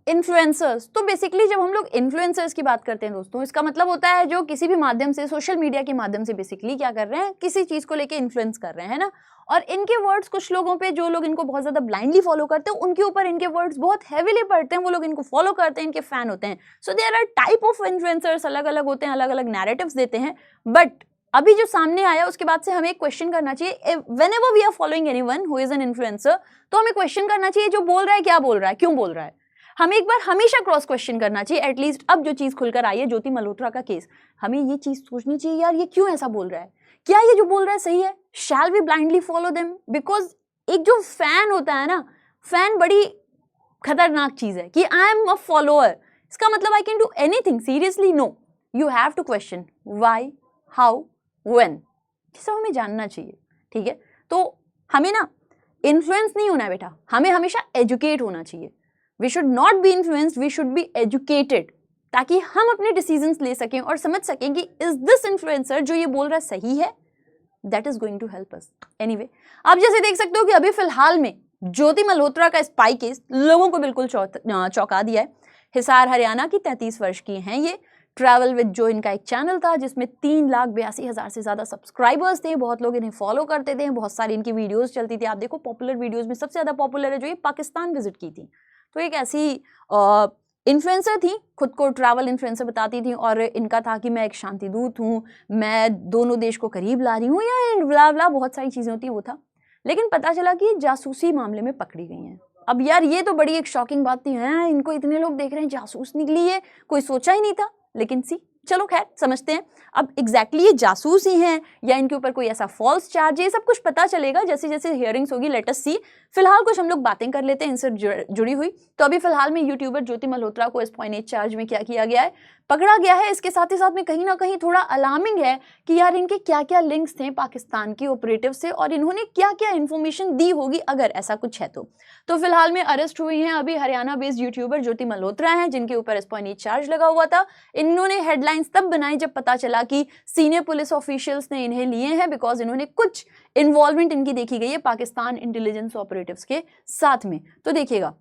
Influencers, तो basically जब हम लोग इन्फ्लुएंसर्स की बात करते हैं दोस्तों, इसका मतलब होता है जो किसी भी माध्यम से, सोशल मीडिया के माध्यम से बेसिकली क्या कर रहे हैं, किसी चीज को लेके इन्फ्लुएंस कर रहे हैं, है ना। और इनके वर्ड्स कुछ लोगों पे, जो लोग इनको बहुत ज्यादा ब्लाइंडली फॉलो करते हैं, उनके ऊपर इनके वर्ड्स बहुत हैवीली पड़ते हैं, वो लोग इनको फॉलो करते हैं, इनके फैन होते हैं। So there are type of influencers, अलग अलग होते हैं, अलग अलग नैरेटिव्स देते हैं। बट अभी जो सामने आया उसके बाद से हमें एक क्वेश्चन करना चाहिए, whenever we are following anyone who is an influencer, तो हमें क्वेश्चन करना चाहिए जो बोल रहा है क्या बोल रहा है, क्यों बोल रहा है। हमें एक बार हमेशा क्रॉस क्वेश्चन करना चाहिए। एटलीस्ट अब जो चीज खुलकर आई है ज्योति मल्होत्रा का केस, हमें ये चीज सोचनी चाहिए यार ये क्यों ऐसा बोल रहा है, क्या ये जो बोल रहा है सही है, shall we blindly follow them. Because एक जो फैन होता है ना, फैन बड़ी खतरनाक चीज है कि आई एम अ फॉलोअर, इसका मतलब I can do anything. Seriously no, you have to question why, how, when, ये सब हमें जानना चाहिए, ठीक है। तो हमें ना इन्फ्लुएंस नहीं होना है बेटा, हमें हमेशा एजुकेट होना चाहिए। We should not be influenced, we should be educated, ताकि हम अपने डिसीजंस ले सकें और समझ सकें कि इज दिस इन्फ्लुएंसर जो ये बोल रहा है सही है, that is going to help us. Anyway, आप जैसे देख सकते हो कि अभी फिलहाल में ज्योति मल्होत्रा का स्पाई केस लोगों को बिल्कुल चौंका दिया है। हिसार हरियाणा की 33 वर्ष की हैं ये, ट्रैवल विद जो इनका एक चैनल था जिसमें 3,82,000 से ज्यादा सब्सक्राइबर्स थे, बहुत लोग इन्हें फॉलो करते थे, बहुत सारी इनकी वीडियोस चलती थी। आप देखो पॉपुलर वीडियोस में सबसे ज्यादा पॉपुलर है जो ये पाकिस्तान विजिट की थी। तो एक ऐसी इन्फ्लुएंसर थी, खुद को ट्रैवल इन्फ्लुएंसर बताती थी, और इनका था कि मैं एक शांति दूत हूँ, मैं दोनों देश को करीब ला रही हूँ, या ब्ला ब्ला बहुत सारी चीजें होती है, वो था। लेकिन पता चला कि जासूसी मामले में पकड़ी गई हैं। अब यार ये तो बड़ी एक शॉकिंग बात थी, है इनको इतने लोग देख रहे हैं, जासूस निकली है, कोई सोचा ही नहीं था। लेकिन सी, चलो खैर समझते हैं अब एग्जैक्टली ये जासूस ही हैं या इनके ऊपर कोई ऐसा फॉल्स चार्ज है, सब कुछ पता चलेगा जैसे जैसे हियरिंग्स होगी। लेट अस सी। फिलहाल कुछ हम लोग बातें कर लेते हैं इनसे जुड़ी हुई। तो अभी फिलहाल में यूट्यूबर ज्योति मल्होत्रा को S.8 चार्ज में क्या किया गया है, पकड़ा गया है। इसके साथ ही साथ में कहीं ना कहीं थोड़ा अलार्मिंग है कि यार इनके क्या क्या लिंक्स थे पाकिस्तान के ऑपरेटिव से, और इन्होंने क्या क्या इन्फॉर्मेशन दी होगी अगर ऐसा कुछ है तो फिलहाल में अरेस्ट हुई हैं अभी हरियाणा बेस्ड यूट्यूबर ज्योति मल्होत्रा हैं, जिनके ऊपर S.8 चार्ज लगा हुआ था। इन्होंने हेडलाइंस तब बनाई जब पता चला कि सीनियर पुलिस ऑफिशियल्स ने इन्हें लिए हैं, बिकॉज इन्होंने कुछ इन्वॉल्वमेंट इनकी देखी गई है पाकिस्तान इंटेलिजेंस ऑपरेटिव्स के साथ में। तो देखिएगा,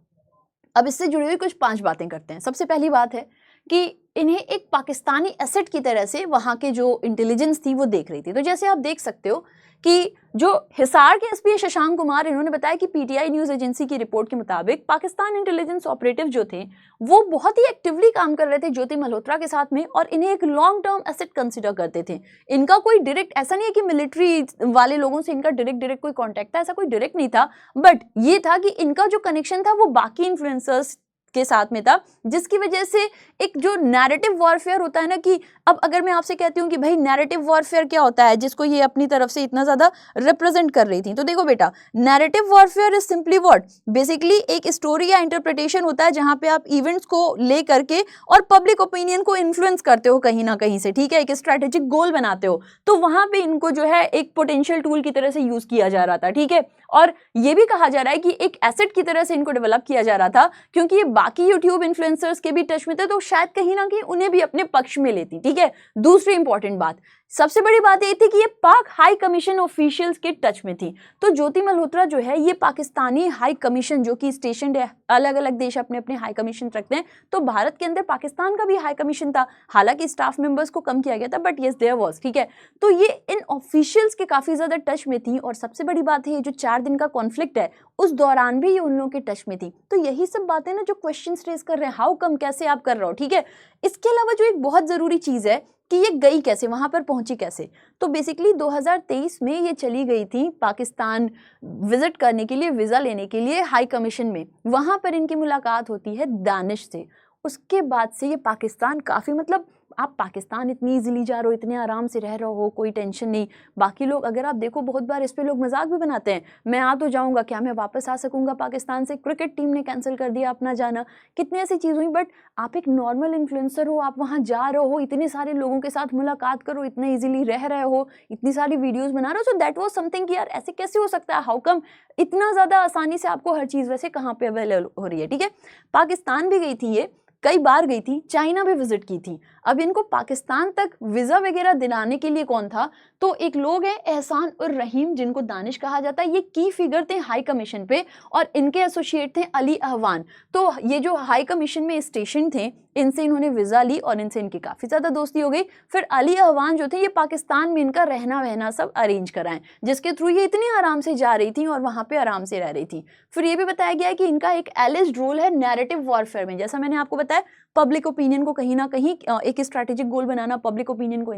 अब इससे जुड़ी हुई कुछ 5 बातें करते हैं। सबसे पहली बात है कि इन्हें एक पाकिस्तानी एसेट की तरह से वहां के जो इंटेलिजेंस थी वो देख रही थी। तो जैसे आप देख सकते हो कि जो हिसार के एसपी शशांक कुमार, इन्होंने बताया कि पीटीआई न्यूज एजेंसी की रिपोर्ट के मुताबिक पाकिस्तान इंटेलिजेंस ऑपरेटिव जो थे वो बहुत ही एक्टिवली काम कर रहे थे ज्योति मल्होत्रा के साथ में, और इन्हें एक लॉन्ग टर्म एसेट कंसिडर करते थे। इनका कोई डायरेक्ट ऐसा नहीं है कि मिलिट्री वाले लोगों से इनका डायरेक्ट कोई कॉन्टैक्ट था, ऐसा कोई डायरेक्ट नहीं था। बट ये था कि इनका जो कनेक्शन था वो बाकी इन्फ्लुएंसर्स के साथ में था, जिसकी वजह से एक जो नैरेटिव वॉरफेयर होता है ना, कि अब अगर मैं आपसे कहती हूँ कि भाई नैरेटिव वॉरफेयर क्या होता है, जिसको ये अपनी तरफ से इतना ज्यादा रिप्रेजेंट कर रही थी, तो देखो बेटा, narrative warfare is simply what, basically एक स्टोरी या इंटरप्रिटेशन होता है जहां पे आप इवेंट्स को ले करके और पब्लिक ओपिनियन को इन्फ्लुएंस करते हो कहीं ना कहीं से, ठीक है, एक स्ट्रेटेजिक गोल बनाते हो। तो वहां पे इनको जो है एक पोटेंशियल टूल की तरह से यूज किया जा रहा था, ठीक है। और ये भी कहा जा रहा है कि एक एसेट की तरह से इनको डेवलप किया जा रहा था, क्योंकि ये बाकी यूट्यूब इन्फ्लुएंसर्स के भी टच में थे, तो शायद कहीं ना कहीं उन्हें भी अपने पक्ष में लेती, ठीक है। दूसरी इंपॉर्टेंट बात, सबसे बड़ी बात ये थी कि ये पाक हाई कमीशन ऑफिशियल्स के टच में थी। तो ज्योति मल्होत्रा जो है ये पाकिस्तानी हाई कमीशन जो कि स्टेशन है, अलग अलग देश अपने अपने हाई कमीशन रखते हैं, तो भारत के अंदर पाकिस्तान का भी हाई कमीशन था। हालांकि स्टाफ मेंबर्स को कम किया गया था, बट यस देयर वाज, ठीक है। तो ये इन ऑफिशियल्स के काफी ज्यादा टच में थी, और सबसे बड़ी बात है ये जो 4 दिन का कॉन्फ्लिक्ट है उस दौरान भी ये उन लोगों के टच में थी। तो यही सब बातें ना जो क्वेश्चन रेज कर रहे हैं, हाउ कम, कैसे आप कर रहे हो, ठीक है। इसके अलावा जो एक बहुत जरूरी चीज है कि ये गई कैसे, वहां पर पहुंची कैसे, तो बेसिकली 2023 में ये चली गई थी पाकिस्तान विजिट करने के लिए, वीजा लेने के लिए हाई कमीशन में। वहां पर इनकी मुलाकात होती है दानिश से। उसके बाद से ये पाकिस्तान काफी, मतलब आप पाकिस्तान इतनी इजीली जा रहे हो, इतने आराम से रह रहे हो, कोई टेंशन नहीं। बाकी लोग अगर आप देखो, बहुत बार इस पे लोग मजाक भी बनाते हैं, मैं आ तो जाऊंगा, क्या मैं वापस आ सकूंगा पाकिस्तान से, क्रिकेट टीम ने कैंसिल कर दिया अपना जाना, कितनी ऐसी चीज हुई। बट आप एक नॉर्मल इन्फ्लुएंसर हो, आप वहां जा रहे हो, इतने सारे लोगों के साथ मुलाकात करो, इतने इजीली रह रहे हो, इतनी सारी वीडियोज बना रहे हो, सो दैट वाज समथिंग कि यार ऐसे कैसे हो सकता है, हाउ कम इतना ज्यादा आसानी से आपको हर चीज वैसे कहाँ पे अवेलेबल हो रही है, ठीक है। पाकिस्तान भी गई थी ये, कई बार गई थी, चाइना भी विजिट की थी। अब इनको पाकिस्तान तक वीजा वगैरह दिलाने के लिए कौन था? तो एक लोग हैं एहसान उर रहीम, जिनको दानिश कहा जाता है। ये की फिगर थे हाई कमीशन पे और इनके एसोसिएट थे अली अहवान। तो ये जो हाई कमीशन में स्टेशन थे, इनसे इन्होंने वीजा ली और इनसे इनकी काफी ज्यादा दोस्ती हो गई। फिर अली अहवान जो थे, ये पाकिस्तान में इनका रहना वहना सब अरेंज कराएं, जिसके थ्रू ये इतनी आराम से जा रही थी और वहां पे आराम से रह रही थी। फिर ये भी बताया गया है कि इनका एक एलिस्ड रोल है नैरेटिव वॉरफेयर में। जैसा मैंने आपको बताया, पब्लिक ओपिनियन को कहीं ना कहीं एक स्ट्रैटेजिक गोल बनाना, पब्लिक ओपिनियन को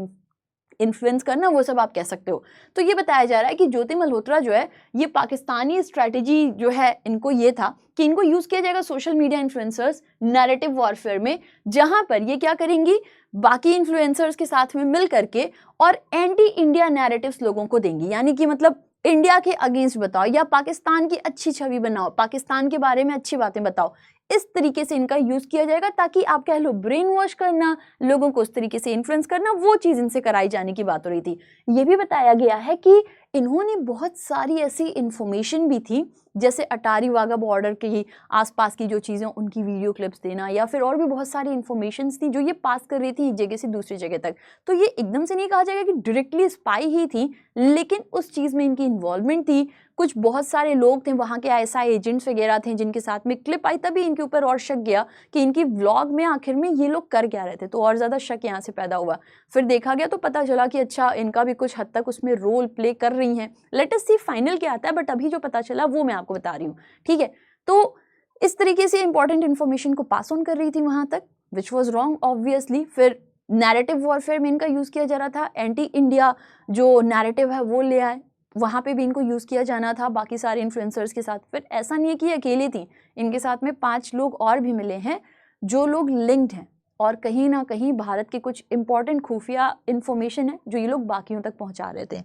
इन्फ्लुएंस करना, वो सब आप कह सकते हो। तो ये बताया जा रहा है कि ज्योति मल्होत्रा जो है, ये पाकिस्तानी स्ट्रैटेजी जो है, इनको ये था कि इनको यूज किया जाएगा social media influencers narrative warfare में, जहां पर ये क्या करेंगी, बाकी इन्फ्लुएंसर्स के साथ में मिल करके और एंटी इंडिया नैरेटिव्स लोगों को देंगी। यानी कि मतलब इंडिया के अगेंस्ट बताओ या पाकिस्तान की अच्छी छवि बनाओ, पाकिस्तान के बारे में अच्छी बातें बताओ। इस तरीके से इनका यूज किया जाएगा ताकि आप कह लो ब्रेन वॉश करना, लोगों को उस तरीके से इन्फ्लुएंस करना, वो चीज इनसे कराई जाने की बात हो रही थी। ये भी बताया गया है कि इन्होंने बहुत सारी ऐसी इंफॉर्मेशन भी थी, जैसे अटारी वाघा बॉर्डर के आसपास की जो चीज़ें, उनकी वीडियो क्लिप्स देना, या फिर और भी बहुत सारी इंफॉर्मेशन थी जो ये पास कर रही थी एक जगह से दूसरी जगह तक। तो ये एकदम से नहीं कहा जाएगा कि डायरेक्टली स्पाई ही थी, लेकिन उस चीज़ में इनकी इन्वॉल्वमेंट थी। कुछ बहुत सारे लोग थे वहाँ के, आईएसआई एजेंट्स वगैरह थे, जिनके साथ में क्लिप आई, तभी इनके ऊपर और शक गया कि इनकी व्लॉग में आखिर में ये लोग कर क्या रहे थे। तो और ज़्यादा शक यहाँ से पैदा हुआ। फिर देखा गया तो पता चला कि अच्छा, इनका भी कुछ हद तक उसमें रोल प्ले कर रही हैं। लेट अस सी फाइनल क्या आता है, बट अभी जो पता चला वो मैं आपको बता रही हूँ, ठीक है। तो इस तरीके से इंपॉर्टेंट इन्फॉर्मेशन को पास ऑन कर रही थी वहां तक, विच वॉज रॉन्ग ऑब्वियसली। फिर नैरेटिव वॉरफेयर में इनका यूज किया जा रहा था, एंटी इंडिया जो नैरेटिव है वो ले आए, वहां पे भी इनको यूज किया जाना था बाकी सारे इन्फ्लुएंसर्स के साथ। फिर ऐसा नहीं है कि अकेली थी, इनके साथ में 5 लोग और भी मिले हैं, जो लोग लिंक्ड हैं और कहीं ना कहीं भारत के कुछ इंपॉर्टेंट खुफिया इंफॉर्मेशन है जो ये लोग बाकियों तक पहुंचा रहे थे।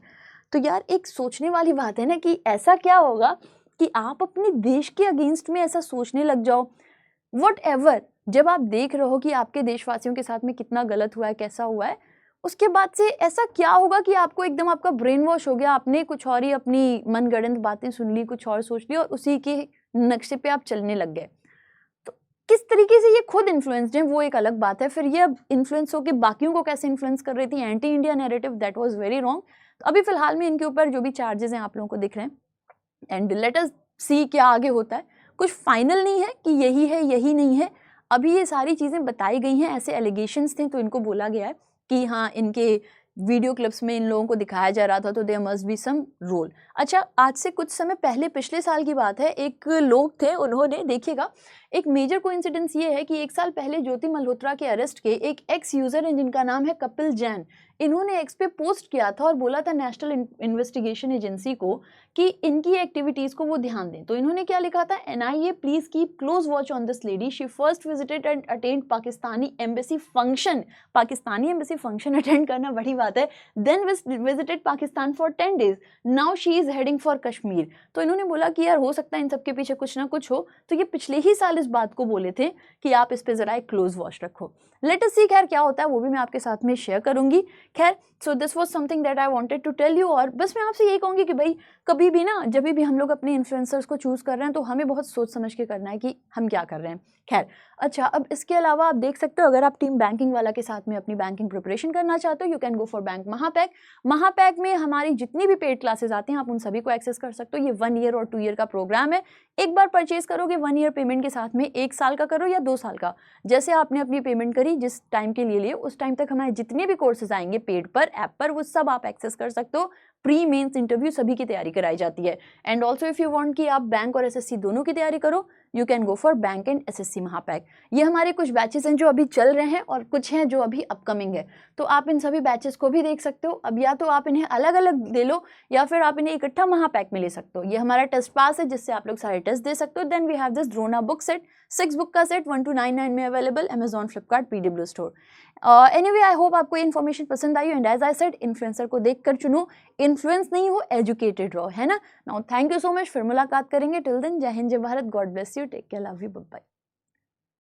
तो यार एक सोचने वाली बात है ना कि ऐसा क्या होगा कि आप अपने देश के अगेंस्ट में ऐसा सोचने लग जाओ। व्हाटएवर, जब आप देख रहे हो कि आपके देशवासियों के साथ में कितना गलत हुआ है, कैसा हुआ है, उसके बाद से ऐसा क्या होगा कि आपको एकदम आपका ब्रेन वॉश हो गया, आपने कुछ और ही अपनी मनगढ़ंत बातें सुन ली, कुछ और सोच ली और उसी के नक्शे पे आप चलने लग गए। तो किस तरीके से ये खुद इन्फ्लुएंस्ड हैं वो एक अलग बात है। फिर ये अब इन्फ्लुएंस होकर बाकियों को कैसे इन्फ्लुएंस कर रही थी, anti India narrative, that was very wrong. तो अभी फिलहाल में इनके ऊपर जो भी चार्जेस हैं आप लोगों को दिख रहे हैं, एंड लेट अस सी क्या आगे होता है। कुछ फाइनल नहीं है कि यही है यही नहीं है, अभी ये सारी चीज़ें बताई गई हैं, ऐसे एलिगेशंस थे तो इनको बोला गया है कि हाँ, इनके वीडियो क्लिप्स में इन लोगों को दिखाया जा रहा था, तो there must be some role. अच्छा, आज से कुछ समय पहले, पिछले साल की बात है, एक लोग थे, उन्होंने, देखिएगा, एक मेजर कोइंसिडेंस ये है कि 1 साल पहले ज्योति मल्होत्रा के अरेस्ट के एक एक्स यूजर हैं जिनका नाम है कपिल जैन, इन्होंने एक्स पे पोस्ट किया था और बोला था नेशनल इन्वेस्टिगेशन एजेंसी को कि इनकी एक्टिविटीज को वो ध्यान दें। तो इन्होंने क्या लिखा था, NIA please keep close watch on this lady, she first visited and attend Pakistani embassy function. Pakistani embassy function attend करना बड़ी बात है। Then visited Pakistan for 10 days, now she is heading for Kashmir. तो इन्होंने बोला कि यार हो सकता है इन सबके पीछे कुछ ना कुछ हो। तो ये पिछले ही साल इस बात को बोले थे कि आप इस पे जरा एक क्लोज वॉच रखो। लेट अस सी खैर क्या होता है, वो भी मैं आपके साथ में शेयर करूंगी। खैर, so this was something that I wanted to tell you. और बस मैं आपसे यही कहूंगी कि भाई कभी भी ना, जब भी हम लोग अपने इन्फ्लुएंसर्स को चूज कर रहे हैं तो हमें बहुत सोच समझ के करना है कि हम क्या कर रहे हैं। खैर, अच्छा, अब इसके अलावा आप देख सकते हो, अगर आप टीम बैंकिंग वाला के साथ में अपनी बैंकिंग प्रिपरेशन करना चाहते हो, you can go for bank Mahapack. Mahapack में हमारी जितनी भी पेड क्लासेस आती हैं आप उन सभी को एक्सेस कर सकते हो। ये 1 ईयर और 2 ईयर का प्रोग्राम है। एक बार परचेज करोगे 1 ईयर पेमेंट के साथ में, 1 साल का करो या 2 साल का, जैसे आपने अपनी पेमेंट करी जिस टाइम के लिए उस टाइम तक हमारे जितने भी कोर्सेज आएंगे पेड पर, ऐप पर, वो सब आप एक्सेस कर सकते हो। प्री मेंस इंटरव्यू सभी की तैयारी कराई जाती है। And also if you want कि आप बैंक और एसएससी दोनों की तैयारी करो, you can go for bank and SSC Mahapack. ये हमारे कुछ बैचेस हैं जो अभी चल रहे हैं और कुछ हैं जो अभी अपकमिंग है। तो आप इन सभी बैचेस को भी देख सकते हो। अब या तो आप इन्हें अलग अलग ले लो या फिर आप इन्हें इकट्ठा महापैक में ले सकते हो। ये हमारा टेस्ट पास है जिससे आप लोग सारे टेस्ट दे सकते हो। Then we have this Drona book set, 6 book का सेट 1299 में available, Amazon, Flipkart, PW store. Anyway, I hope आपको ये इन्फॉर्मेशन पसंद आई। And as I said, influencer को देखकर चुनो, इन्फ्लुएंस नहीं हो, एजुकेटेड रहो, है ना। Now thank you so much, फिर मुलाकात करेंगे। टिल देन, जय हिंद, जय Bharat, god bless you, take care, love you, bye bye.